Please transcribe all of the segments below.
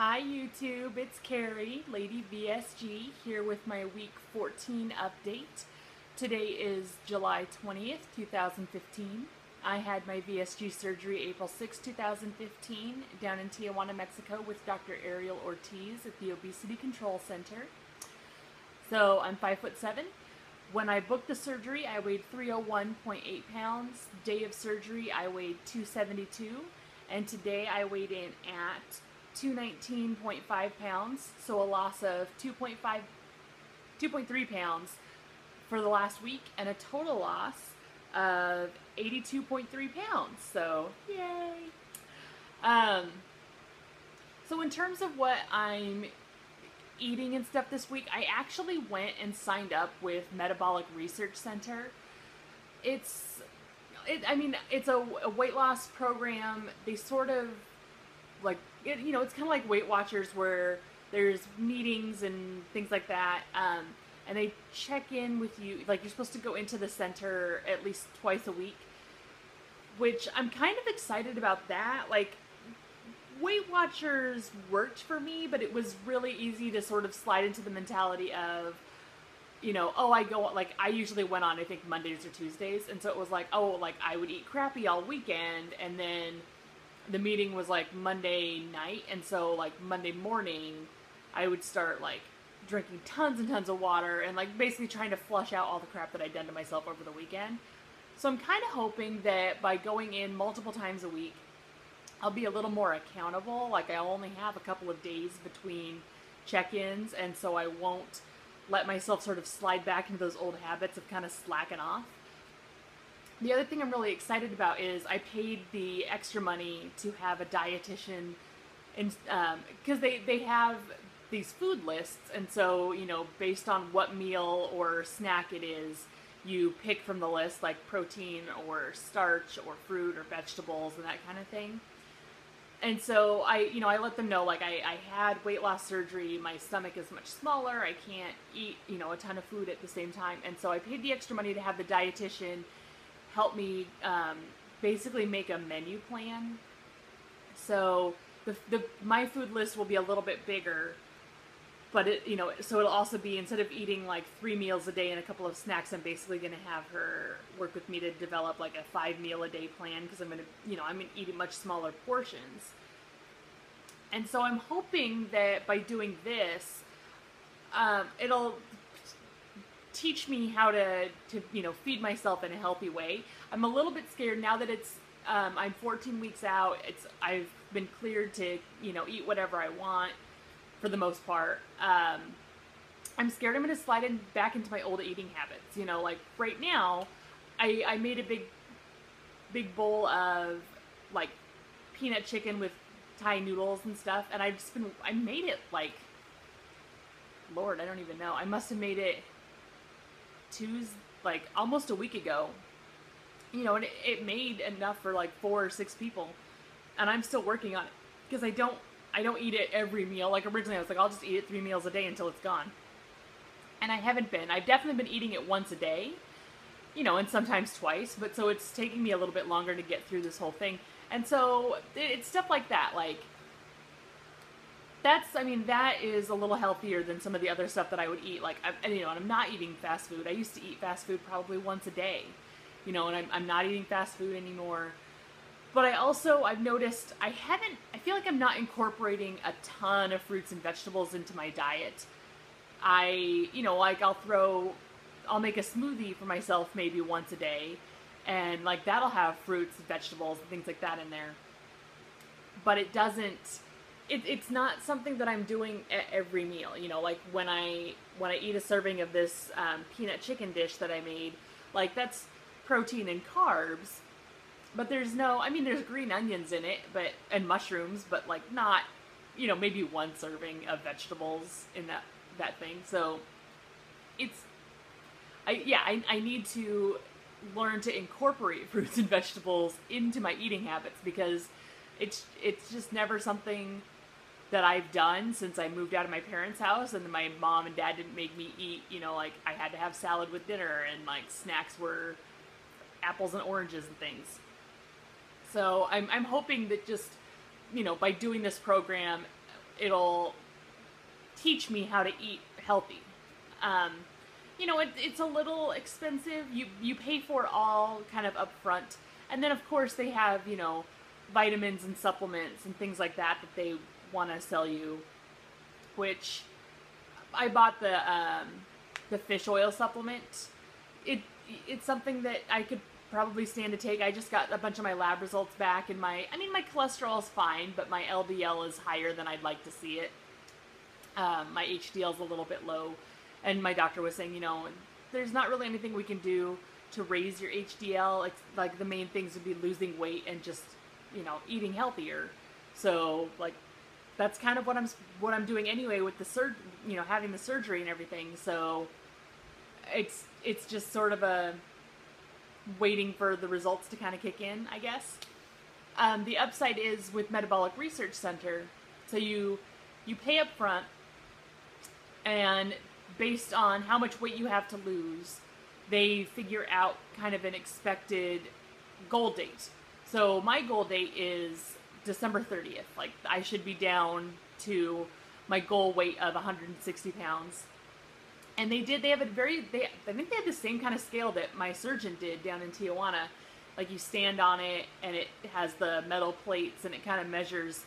Hi YouTube, it's Carrie, Lady VSG, here with my week 14 update. Today is July 20th, 2015. I had my VSG surgery April 6, 2015, down in Tijuana, Mexico with Dr. Ariel Ortiz at the Obesity Control Center. So I'm 5'7". When I booked the surgery, I weighed 301.8 pounds. Day of surgery, I weighed 272, and today I weighed in at 219.5 pounds, so a loss of 2.3 pounds for the last week, and a total loss of 82.3 pounds. So yay! So in terms of what I'm eating and stuff this week, I actually went and signed up with Metabolic Research Center. It's a weight loss program. They sort of it's kind of like Weight Watchers, where there's meetings and things like that, and they check in with you. Like, you're supposed to go into the center at least twice a week, which I'm kind of excited about that. Like, Weight Watchers worked for me, but it was really easy to sort of slide into the mentality of, I usually went on, I think, Mondays or Tuesdays, and so it was like, I would eat crappy all weekend, and then the meeting was like Monday night, and so like Monday morning I would start like drinking tons and tons of water and like basically trying to flush out all the crap that I'd done to myself over the weekend. So I'm kind of hoping that by going in multiple times a week, I'll be a little more accountable. Like, I only have a couple of days between check-ins, and so I won't let myself sort of slide back into those old habits of kind of slacking off. The other thing I'm really excited about is I paid the extra money to have a dietitian, because they have these food lists, and so, based on what meal or snack it is, you pick from the list, like protein or starch or fruit or vegetables and that kind of thing. And so I let them know, like, I had weight loss surgery, my stomach is much smaller, I can't eat, a ton of food at the same time, and so I paid the extra money to have the dietitian help me basically make a menu plan. So my food list will be a little bit bigger, but so it'll also be, instead of eating like 3 meals a day and a couple of snacks, I'm basically going to have her work with me to develop like a 5-meal-a-day plan, because I'm going to eat much smaller portions. And so I'm hoping that by doing this, it'll teach me how to feed myself in a healthy way. I'm a little bit scared now that it's I'm 14 weeks out. I've been cleared to eat whatever I want for the most part. I'm scared I'm going to slide back into my old eating habits. Like right now, I made a big bowl of like peanut chicken with Thai noodles and stuff, and I made it like, Lord, I don't even know. I must have made it like almost a week ago, and it made enough for like 4 or 6 people, and I'm still working on it, because I don't eat it every meal. Like, originally I was like, I'll just eat it 3 meals a day until it's gone, and I haven't been. I've definitely been eating it once a day, and sometimes twice, but so it's taking me a little bit longer to get through this whole thing. And so it's stuff like that, like, that is a little healthier than some of the other stuff that I would eat. Like, and I'm not eating fast food. I used to eat fast food probably once a day, and I'm not eating fast food anymore. But I've noticed I feel like I'm not incorporating a ton of fruits and vegetables into my diet. I'll make a smoothie for myself maybe once a day, and like that'll have fruits and vegetables and things like that in there. But it's not something that I'm doing at every meal. Like when I eat a serving of this peanut chicken dish that I made, like, that's protein and carbs, but there's green onions in it, and mushrooms, but like not, maybe 1 serving of vegetables in that thing. So I need to learn to incorporate fruits and vegetables into my eating habits, because it's just never something that I've done since I moved out of my parents' house, and my mom and dad didn't make me eat, like, I had to have salad with dinner, and like snacks were apples and oranges and things. So I'm hoping that just, by doing this program, it'll teach me how to eat healthy. Um, it's a little expensive. You pay for it all kind of up front. And then, of course, they have, vitamins and supplements and things like that they want to sell you, which I bought the fish oil supplement. It's something that I could probably stand to take. I just got a bunch of my lab results back, and my cholesterol is fine, but my LDL is higher than I'd like to see it. My HDL is a little bit low, and my doctor was saying, there's not really anything we can do to raise your HDL. It's like the main things would be losing weight and just, eating healthier. So like, that's kind of what I'm doing anyway with the having the surgery and everything. So it's just sort of a waiting for the results to kind of kick in, I guess. The upside is with Metabolic Research Center, so you pay up front, and based on how much weight you have to lose, they figure out kind of an expected goal date. So my goal date is December 30th. Like, I should be down to my goal weight of 160 pounds. And they have I think they had the same kind of scale that my surgeon did down in Tijuana. Like, you stand on it, and it has the metal plates, and it kind of measures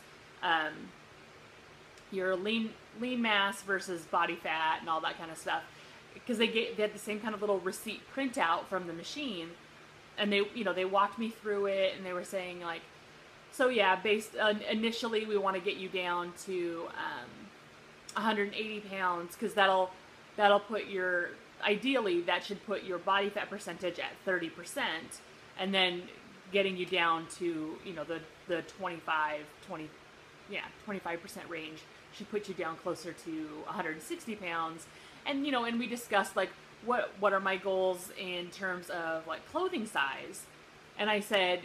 your lean mass versus body fat and all that kind of stuff. Because they had the same kind of little receipt printout from the machine, and they walked me through it, and they were saying, like, so yeah, initially we want to get you down to 180 pounds, because that'll put ideally that should put your body fat percentage at 30%, and then getting you down to, the 25% range should put you down closer to 160 pounds. And, and we discussed, like, what are my goals in terms of, like, clothing size. And I said,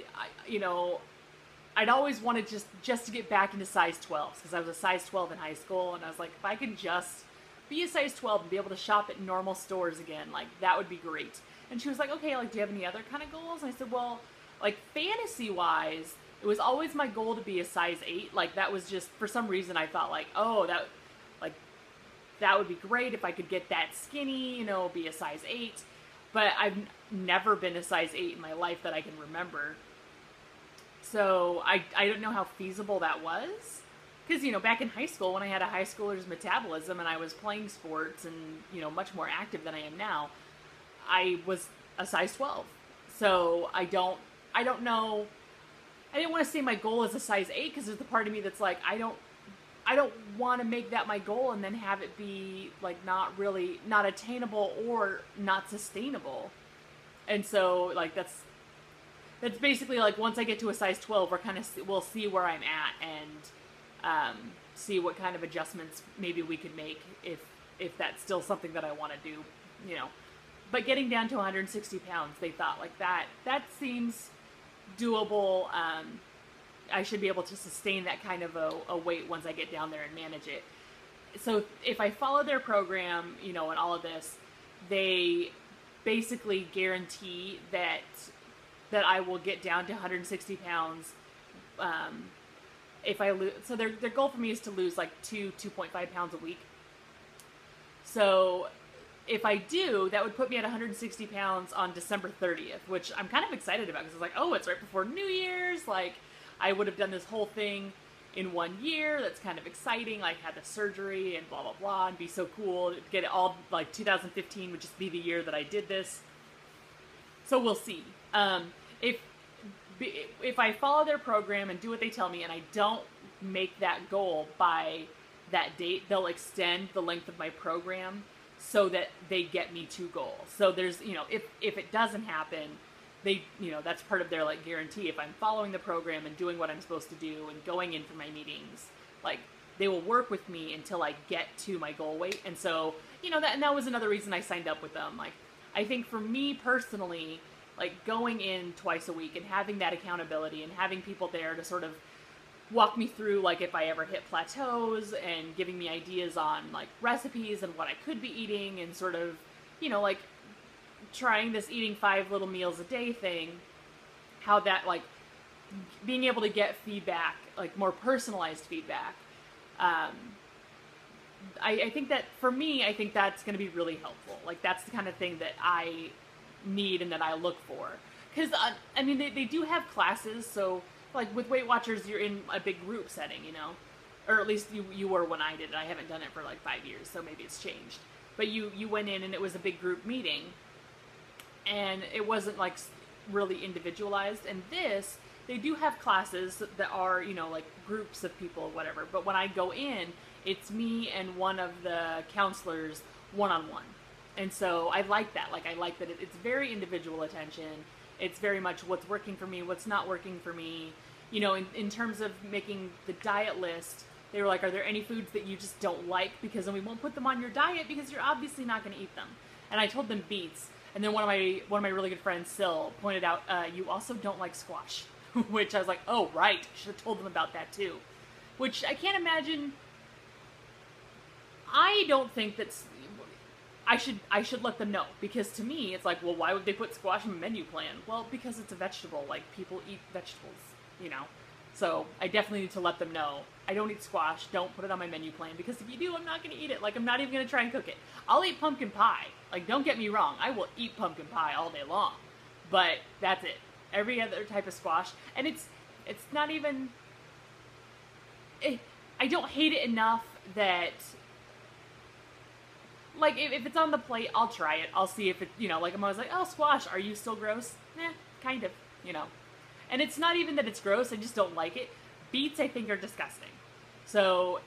I'd always wanted just to get back into size 12, because I was a size 12 in high school, and I was like, if I could just be a size 12 and be able to shop at normal stores again, like, that would be great. And she was like, okay, like, do you have any other kind of goals? And I said, well, like, fantasy-wise, it was always my goal to be a size 8. Like, that was just, for some reason, I thought, like, oh, that would be great if I could get that skinny, be a size 8. But I've never been a size 8 in my life that I can remember. So I don't know how feasible that was. Because, back in high school, when I had a high schooler's metabolism and I was playing sports and, much more active than I am now, I was a size 12. So I don't know. I didn't want to say my goal is a size 8, because there's the part of me that's like, I don't want to make that my goal and then have it be, like, not attainable or not sustainable. And so, like, that's basically, like, once I get to a size 12, we'll see where I'm at, and see what kind of adjustments maybe we could make if that's still something that I want to do, But getting down to 160 pounds, they thought, like, that seems doable. I should be able to sustain that kind of a weight once I get down there and manage it. So if I follow their program, and all of this, they basically guarantee that I will get down to 160 pounds. If I lose, so their goal for me is to lose like 2.5 pounds a week. So if I do, that would put me at 160 pounds on December 30th, which I'm kind of excited about, because it's like, oh, it's right before New Year's. Like, I would have done this whole thing in 1 year. That's kind of exciting. Like, had the surgery and blah, blah, blah, and be so cool to get it all. Like, 2015 would just be the year that I did this. So we'll see. If I follow their program and do what they tell me, and I don't make that goal by that date, they'll extend the length of my program so that they get me to goal. So there's, if it doesn't happen, they, that's part of their, like, guarantee. If I'm following the program and doing what I'm supposed to do and going in for my meetings, like, they will work with me until I get to my goal weight. And so, that was another reason I signed up with them. Like, I think for me personally, like, going in twice a week and having that accountability and having people there to sort of walk me through, like, if I ever hit plateaus, and giving me ideas on, like, recipes and what I could be eating, and sort of, like, trying this eating 5 little meals a day thing, how that, like, being able to get feedback, like, more personalized feedback, Um, I think that for me, I think that's going to be really helpful. Like that's the kind of thing that I need and that I look for. Because, I mean, they do have classes, so like with Weight Watchers, you're in a big group setting, you know? Or at least you were when I did it. I haven't done it for like 5 years, so maybe it's changed. But you went in and it was a big group meeting, and it wasn't like really individualized. And this, they do have classes that are, you know, like groups of people or whatever. But when I go in, it's me and one of the counselors one-on-one. And so I like that. Like I like that it's very individual attention. It's very much what's working for me, what's not working for me. You know, in terms of making the diet list, they were like, are there any foods that you just don't like? Because then we won't put them on your diet because you're obviously not going to eat them. And I told them beets. And then one of my really good friends, Sil, pointed out, you also don't like squash. Which I was like, oh, right. I should have told them about that too. Which I can't imagine. I don't think that's... I should let them know. Because to me, it's like, well, why would they put squash in a menu plan? Well, because it's a vegetable. Like, people eat vegetables, you know? So I definitely need to let them know. I don't eat squash. Don't put it on my menu plan. Because if you do, I'm not going to eat it. Like, I'm not even going to try and cook it. I'll eat pumpkin pie. Like, don't get me wrong. I will eat pumpkin pie all day long. But that's it. Every other type of squash. And it's not even... I don't hate it enough that... Like, if it's on the plate, I'll try it. I'll see if it, you know, like, I'm always like, oh, squash, are you still gross? Kind of, you know. And it's not even that it's gross, I just don't like it. Beets, I think, are disgusting. So,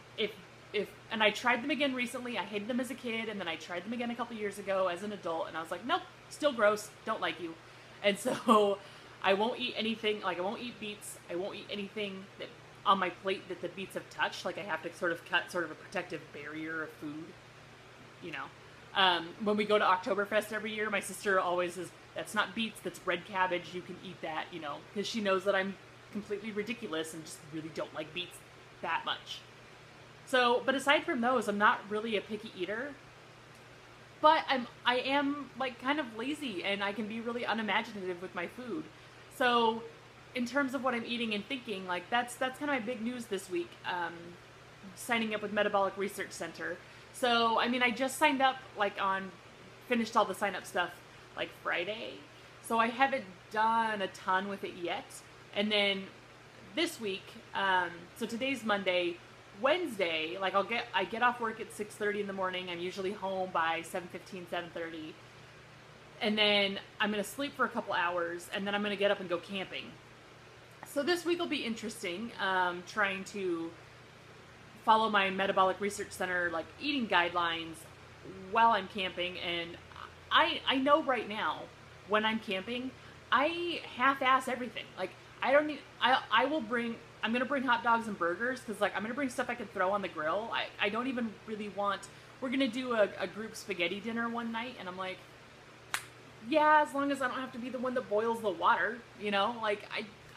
and I tried them again recently. I hated them as a kid, and then I tried them again a couple years ago as an adult, and I was like, nope, still gross, don't like you. And so, I won't eat anything, like, I won't eat beets. I won't eat anything that on my plate that the beets have touched. Like, I have to sort of cut sort of a protective barrier of food. You know, when we go to Oktoberfest every year, my sister always says, that's not beets, that's red cabbage, you can eat that, you know, because she knows that I'm completely ridiculous and just really don't like beets that much. So, but aside from those, I'm not really a picky eater, but I am, like, kind of lazy, and I can be really unimaginative with my food. So, in terms of what I'm eating and thinking, like, that's kind of my big news this week, signing up with Metabolic Research Center. So, I mean, I just signed up, like, finished all the sign-up stuff, like, Friday. So I haven't done a ton with it yet. And then this week, so today's Monday, Wednesday, like, I get off work at 6:30 in the morning. I'm usually home by 7:15, 7:30. And then I'm going to sleep for a couple hours, and then I'm going to get up and go camping. So this week will be interesting, trying to follow my Metabolic Research Center, like, eating guidelines while I'm camping. And I know right now, when I'm camping, I half-ass everything. Like, I don't need, I'm going to bring hot dogs and burgers, because, like, I'm going to bring stuff I can throw on the grill. I don't even really want, we're going to do a group spaghetti dinner one night, and I'm like, yeah, as long as I don't have to be the one that boils the water, you know? Like,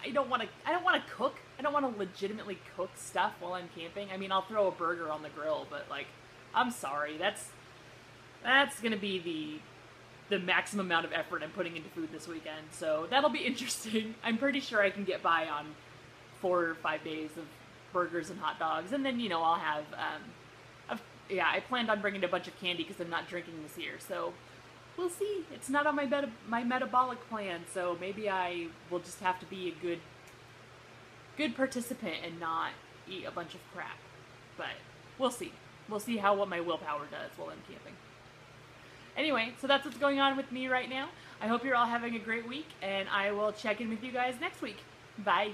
I don't want to cook. I don't want to legitimately cook stuff while I'm camping. I mean, I'll throw a burger on the grill, but, like, I'm sorry. That's going to be the maximum amount of effort I'm putting into food this weekend. So that'll be interesting. I'm pretty sure I can get by on 4 or 5 days of burgers and hot dogs. And then, you know, I'll have, I planned on bringing a bunch of candy because I'm not drinking this year. So we'll see. It's not on my metabolic plan, so maybe I will just have to be a good participant and not eat a bunch of crap. But we'll see. We'll see what my willpower does while I'm camping. Anyway, so that's what's going on with me right now. I hope you're all having a great week, and I will check in with you guys next week. Bye.